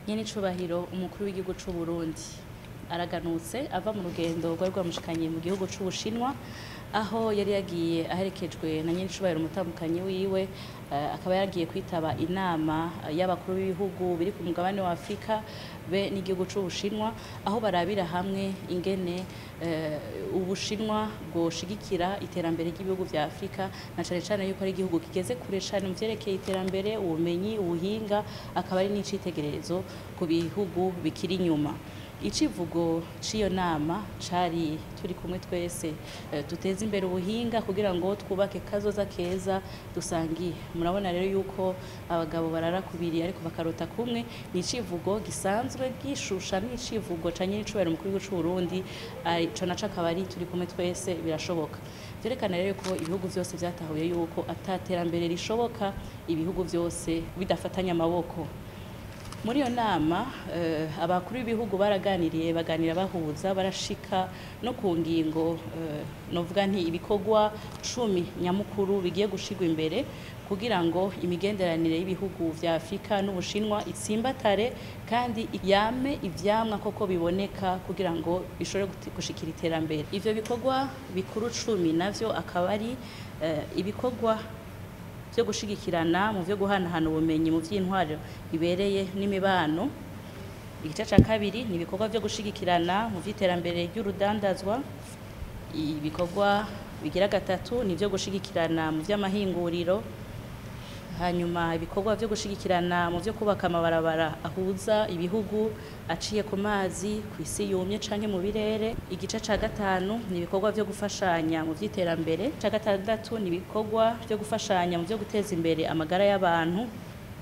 Nyenicubahiro umukuru w'igihugu c'u Burundi araganutse ava mu rugendo rwari rwamushikanye mu gihugu c'Ubushinwa aho yari yagiye aherekejwe na nyenicubahiro umutambukanyi wiwe akaba yagiye kwitaba inama y'abakuru b'ibihugu biri ku mugabane wa Afrika be n'igihugu c'Ubushinwa aho barabira hamwe ingene Ubushinwa bwoshigikira iterambere ry'ibihugu vya Afrika na cane cane yuko ari igihugu kigeze kure cane mu vyerekeye iterambere ubumenyi ubuhinga akaba ari n'icitegererezo ku bihugu bikiri inyuma. Icivugo ciyo nama cari turi kumwe twese duteze imbere ubuhinga kugira ngo twubake kazoza keza dusangiye. Murabona rero yuko abagabo barara kubiri ariko bakarota kumwe, ni icivugo gisanzwe gishusha n'icivugo ca nyenicubahiro umukuru w'igihugu c'u Burundi, ico naco akaba ari turi kumwe twese birashoboka. Vyerekana rero ko ibihugu vyose vyatahuye yuko ataterambere rishoboka ibihugu vyose bidafatanya amaboko. Muri iyo nama abakuru b'ibihugu baraganiriye baganira bahuza barashika no ku ngingo novuga nti ibikorwa 10 nyamukuru bigiye gushigwa imbere kugira ngo imigenderanire y'ibihugu vya Afrika n'Ubushinwa itsimbatare kandi yame ivyamwa koko biboneka kugira ngo bishobore gushikira iterambere. Ivyo bikorwa bikuru 10 navyo akaba ari ibikorwa vyo gushigikirana mu vyo guhanahana ubumenyi mu vy'intwaro bibereye n'imibano. Igice ca kabiri ni ibikorwa vyo gushigikirana mu vy'iterambere ry'urudandazwa. Ibikorwa bigira gatatu ni vyo gushigikirana mu vy'amahinguriro. Hanyuma ibikorwa vyo gushigikirana mu vyo kubaka amabarabara ahuza ibihugu aciye ku mazi kw'isi yumye canke mu birere. Igice ca gatanu ni ibikorwa vyo gufashanya mu vy'iterambere. Ca gatandatu ni ibikorwa vyo gufashanya mu vyo guteza imbere amagara y'abantu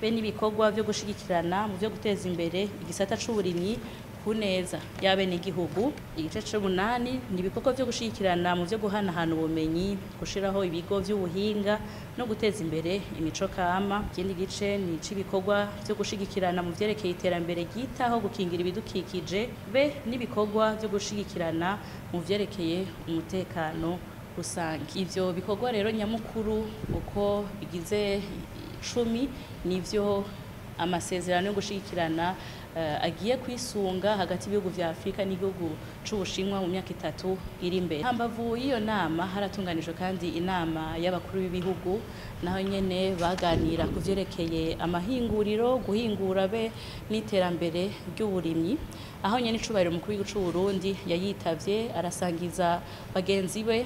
be n'ibikorwa vyo gushigikirana mu vyo guteza imbere igisata c'uburimyi kuneza y'abene igihugu. Igice c'umunani ni ibikorwa vyo gushigikirana mu vyo guhanahana ubumenyi, gushiraho ibigo vy'ubuhinga no guteza imbere imico kama. Ikindi gice ni ic'ibikorwa vyo gushigikirana mu vyerekeye iterambere ryitaho gukingira ibidukikije be n'ibikorwa vyo gushigikirana mu vyerekeye umutekano rusangi. Ivyo bikorwa rero nyamukuru uko bigize 10 nivyo amasezerano yo gushigikirana agiye kwisunga hagati y'ibihugu vya Afrika n'igihugu c'Ubushinwa mu myaka 3 iri imbere. Hambavu y'iyo nama haratunganijwe kandi inama y'abakuru b'ibihugu naho nyene baganira ku vyerekeye amahinguriro, guhingura be n'iterambere ry'uburimyi, aho nyene icubahiro umukuru w'igihugu c'u Burundi yayitavye arasangiza bagenzi be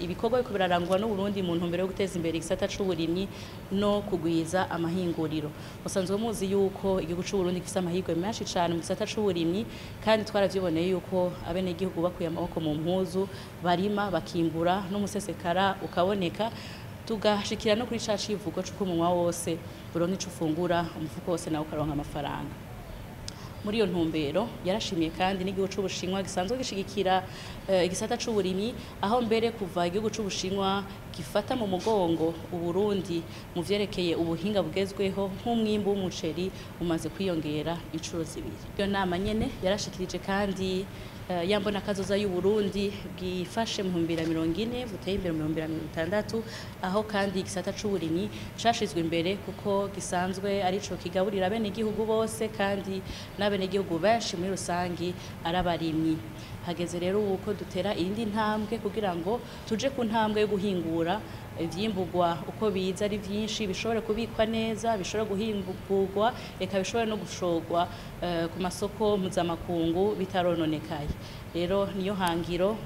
ibikorwa biko birarangwa n'u Burundi mu ntumbero yo guteza imbere igisata c'uburimyi no kugwiza amahinguriro. Musanzwe muzi yuko igihugu c'u Burundi gifise amahirwe menshi cane mu gisata c'uburimyi kandi twaravyiboneye yuko abene igihugu bakuye amaboko mu mpuzu barima bakimbura n'umusesekara ukaboneka, tugashikira no kuri ca civugo c'uko umunwa wose uronka ico ufungura umufuko wose nawe ukaronka amafaranga. Muri iyo ntumbero yarashimiye kandi n'igihugu c'Ubushinwa gisanzwe gishigikira igisata c'uburimyi, aho mbere kuva igihugu c'Ubushinwa gifata mu mugongo Uburundi mu vyerekeye ubuhinga bugezweho nk'umwimbu w'umuceri umaze kwiyongera incuro 2. Iyo nama nyene yarashikirije kandi yambona kazoza y'u Burundi bwifashe mu 2040 buteye imbere mu 2060, aho kandi igisata c'uburimyi cashizwe imbere kuko gisanzwe arico kigaburira bene igihugu bose kandi n'abene igihugu benshi muri rusangi arabarimyi. Hageze rero uko dutera irindi ntambwe kugira ngo tuje ku ntambwe yo guhingura ivyimburwa uko biza ari vyinshi bishobore kubikwa neza, bishobore guhingurwa eka bishobore no gushorwa ku masoko mpuzamakungu bitarononekaye. Rero niyo hangiro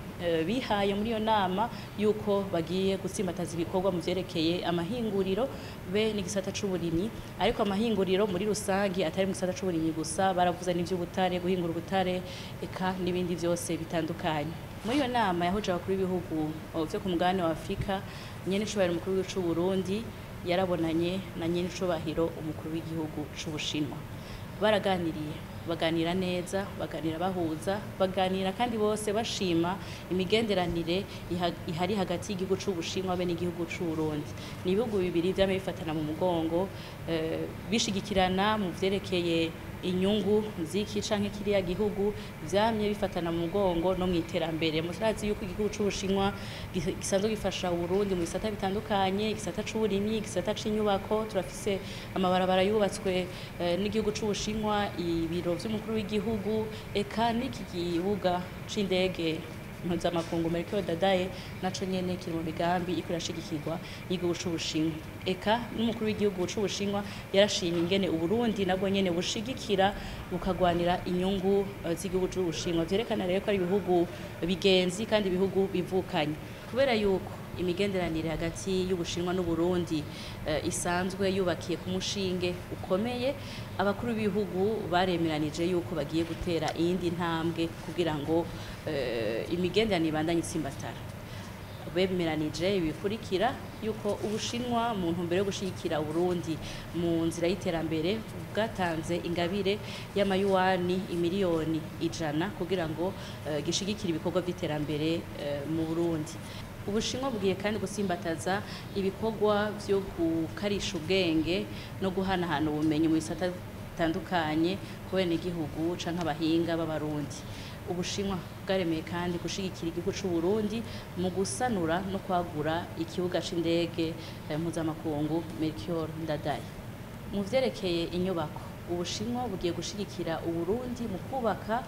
bihaye muri iyo nama yuko bagiye gutsimbataza ibikorwa mu vyerekeye amahinguriro be n'igisata c'uburimyi, ariko amahinguriro muri rusangi atari mu gisata c'uburimyi gusa, baravuze n'ivy'ubutare, guhingura ubutare eka n'ibindi vyose bitandukanye. Muri iyo nama yahuje abakuru b'ibihugu vyo ku mugabane wa Afrika, nyenicubahiro umukuru w'igihugu c'u Burundi yarabonanye na nyenicubahiro umukuru w'igihugu c'Ubushinwa. Baraganiriye, baganira neza, baganira bahuza, baganira kandi bose bashima imigenderanire ihari hagati y'igihugu c'Ubushinwa be n'igihugu c'u Burundi. Ni ibihugu bibiri vyame bifatana mu mugongo bishigikirana mu vyerekeye inyungu z'iki canke kiriya gihugu vyamye bifatana mu mugongo no mw'iterambere. Murazi yuko igihugu c'Ubushinwa gisanzwe gifasha Uburundi mu bisata bitandukanye, igisata c'uburimyi, igisata c'inyubako. Turafise amabarabara yubatswe n'igihugu c'Ubushinwa, ibiro vy'umukuru w'igihugu, eka n'iki kibuga c'indege mpuzamakungu Melchior Ndadaye naco nyene kiri mu migambi iko irashigikirwa n'igihugu c'Ubushinwa. Eka n'umukuru w'igihugu c'Ubushinwa yarashimye ingene Uburundi nabwo nyene bushigikira bukagwanira inyungu z'igihugu c'Ubushinwa. Vyerekana rero ko ari ibihugu bigenzi kandi ibihugu bivukanye, kubera yuko imigenderanire hagati y'Ubushinwa n'Uburundi isanzwe yubakiye ku mushinge ukomeye. Abakuru b'ibihugu baremeranije yuko bagiye gutera iyindi ntambwe kugira ngo imigenderanire ibandanye itsimbatara. Bemeranije ibikurikira yuko Ubushinwa mu ntumbero yo gushigikira Uburundi mu nzira y'iterambere bwatanze ingabire y'amayuani imiliyoni 100 kugira ngo gishigikire ibikorwa vy'iterambere mu Burundi. Ubushinwa bugiye kandi gusimbataza ibikorwa vyo gukarisha ubwenge no guhanahana ubumenyi mu bisata bitandukanye ku benegihugu canke abahinga b'Abarundi. Ubushinwa bwaremeye kandi gushigikira igihugu c'Uburundi mu gusanura no kwagura ikibuga c'indege mpuzamakungu Melchior Ndadaye. Mu vyerekeye inyubako, Ubushinwa bugiye gushigikira Uburundi mu kubaka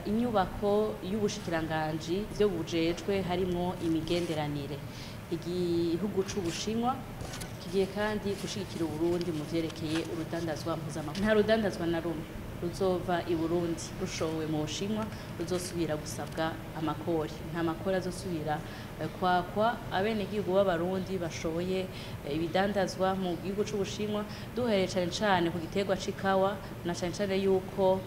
inyubako y'ubushikiranganji vyo bujejwe harimwo imigenderanire. Igihugu c'Ubushinwa kigiye kandi gushigikira Uburundi mu vyerekeye urudandazwa mpuzamakungu. Nta rudandazwa na rumwe ruzova i Burundi rushowe mu Bushinwa ruzosubira gusabwa amakori. Nta makori azosubira kwakwa abenegihugu b'Abarundi bashoboye ibidandazwa mu gihugu c'Ubushinwa, duhereye cane cane ku giterwa c'ikawa, na cane cane yuko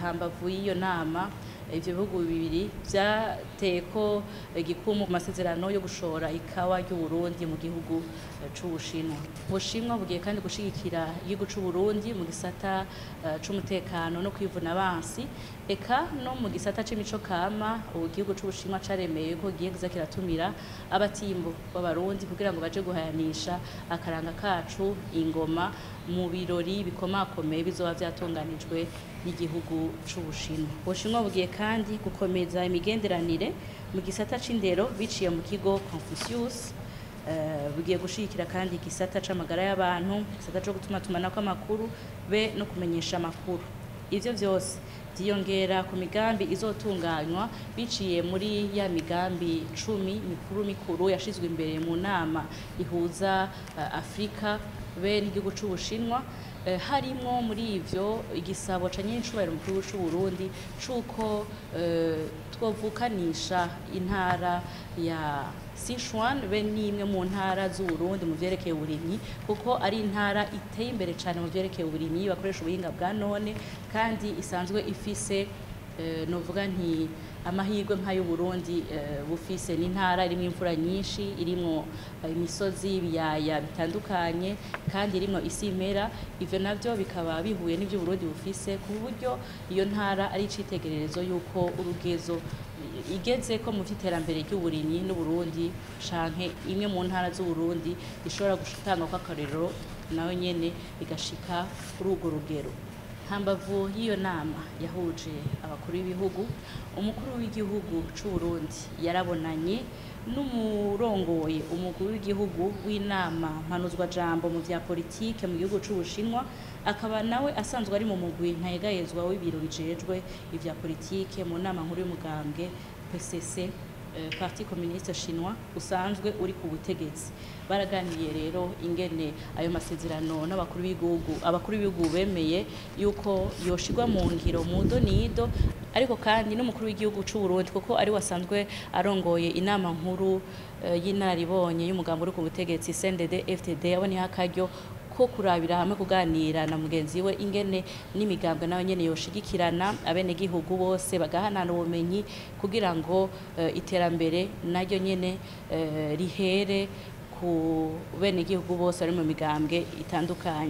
hambavu y'iyo nama ivyo bihugu bibiri vyateko igikumu ku masezerano yo gushora ikawa ry'Uburundi mu gihugu c'Ubushinwa. Ubushinwa bugiye kandi gushigikira igihugu c'Uburundi mu gisata c'umutekano no kwivuna abansi, eka no mu gisata c'imico kama. Igihugu c'Ubushinwa caremeye ko giye kuza kiratumira abatimbo b'Abarundi kugira ngo baje guhayanisha akaranga kacu, ingoma mu birori bikomakomeye bizoba vyatunganijwe n'igihugu c'Ubushinwa. Ubushinwa bugiye kandi gukomeza imigenderanire mu gisata c'indero biciye mu kigo Confucius. Bugiye gushigikira kandi igisata c'amagara y'abantu, igisata co gutumatumanako amakuru be no kumenyesha amakuru. Ivyo vyose vyiyongera ku migambi izotunganywa biciye muri ya migambi 10 mikuru yashizwe imbere mu nama ihuza Afrika be n'igihugu c'Ubushinwa. Harimwo muri ivyo igisabo ca nyincubahiro mu gihugu c'Uburundi cuko twovukanisha intara ya Sichuan be n'imwe mu ntara z'Uburundi mu vyerekeye uburimyi, kuko ari intara iteye imbere cane mu vyerekeye uburimyi, bakoresha ubuhinga bwa none kandi isanzwe ifise novuga nti amahirwe nk'ay'Uburundi bufise. N'intara irimwo imvura nyinshi, irimwo imisozi, ibiyaya bitandukanye kandi irimwo isi impera. Ivyo navyo bikaba bihuye n'ivyo Uburundi bufise, ku buryo iyo ntara ari icitegererezo yuko urugezo igeze ko mu vy'iterambere ry'uburimyi n'Uburundi canke imwe mu ntara z'Uburundi ishobora gutanga ko akarero nawe nyene igashika kuri urwo rugero. Hambavu y'iyo nama yahuje abakuru b'ibihugu, umukuru w'igihugu c'Uburundi yarabonanye n'umurongoye umukuru w'igihugu w'inama mpanuzwa jambo mu vya politike mu gihugu c'Ubushinwa, akaba nawe asanzwe ari mu mugwi ntayegayezwa w'ibiro bijejwe ivya politike mu nama nkuru y'umugambwe PCC, Parti communiste chinois, usanzwe uri ku butegetsi. Baraganiye rero ingene ayo masezerano n'abakuru b'ibihugu bemeye yuko yoshirwa mu ngiro mu donido, ariko kandi n'umukuru w'igihugu c'Uburundi kuko ari wasanzwe arongoye inama nkuru y'inararibonye y'umugambi uri ku butegetsi CNDD FDD, yaboneye akaryo ko kurabira hamwe kuganira na mugenzi we ingene n'imigambwe nawe nyene yoshigikirana, abenegihugu bose bagahanana ubumenyi kugira ngo iterambere naryo nyene rihere ku benegihugu bose bari mu migambwe itandukanye.